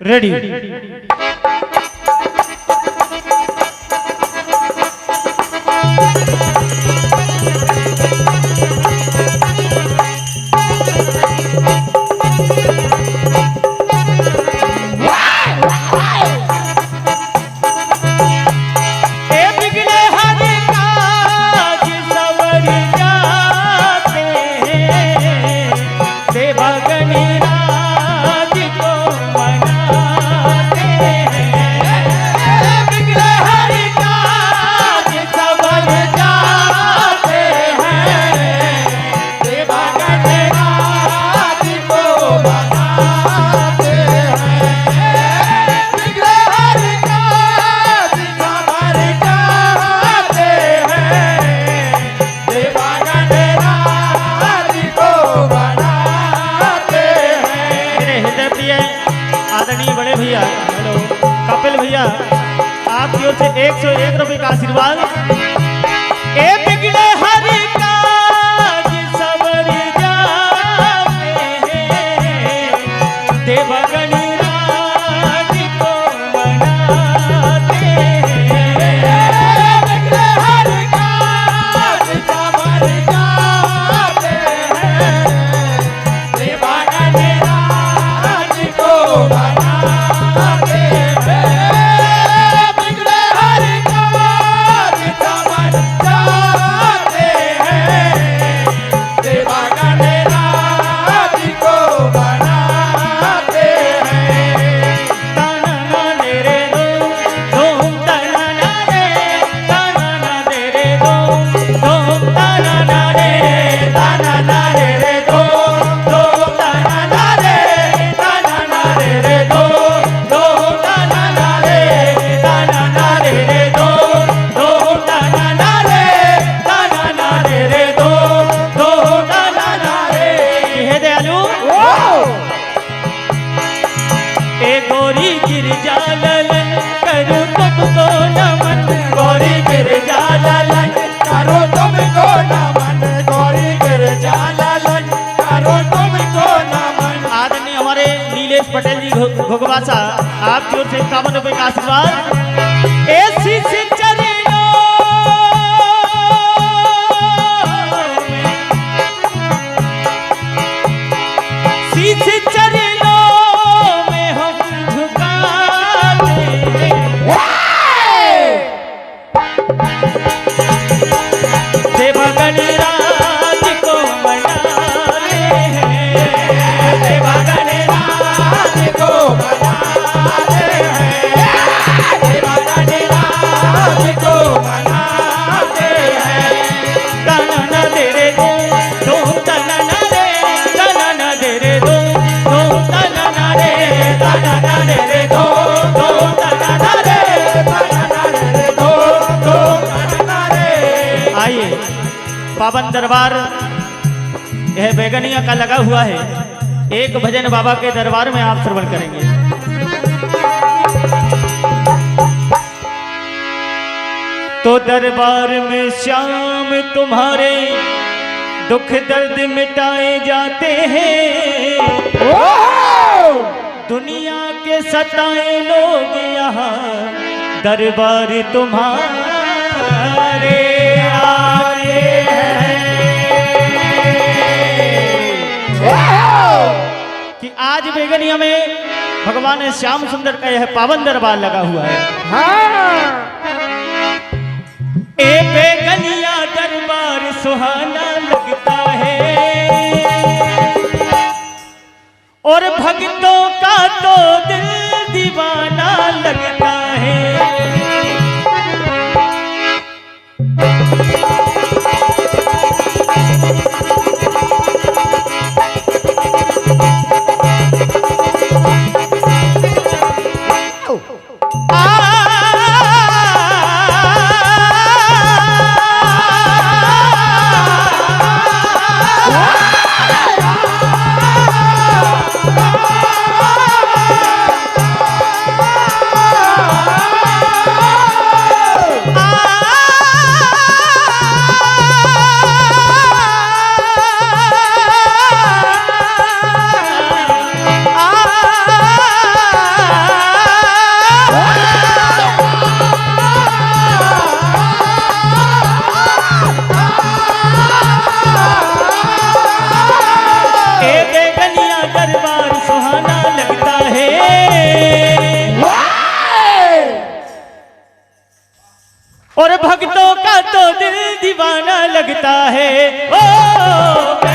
Ready. भैया hello Kapil भैया आपकी ओर से 101 रुपए का आशीर्वाद। ए बिगड़े हर काज सवर जाते हैं देवगण राज को मनाते हैं। बिगड़े हर काज सवर जाते हैं देवगण राज को पटेल जी घोगवासा आपकी ओर से 51 रुपए का आशीर्वाद। ऐसी चरणों शीश चरणों में हम झुकाते देवगण राज को मनाते हैं देवगण राज को मनाते हैं देवगण राज को मनाते हैं। दाना न दे रे दो दाना न रे दाना न दे रे दो दाना न रे दाना न दे रे दो दाना न रे दाना न दे रे दो दाना न रे। आइए पावन दरबार यह बैगनिया का लगा हुआ है, एक भजन बाबा के दरबार में आप श्रवण करेंगे। तो दरबार में श्याम तुम्हारे दुख दर्द मिटाए जाते हैं, दुनिया के सताए लोग यहाँ दरबार तुम्हारे आए हैं। कि आज बेगनिया में भगवान श्याम सुंदर का यह पावन दरबार लगा हुआ है। हाँ। ए बेगनिया दरबार सुहाना लगता है और भक्तों का तो दिल दीवाना लगता है। और भक्तों का तो दिल दीवाना लगता है। ओ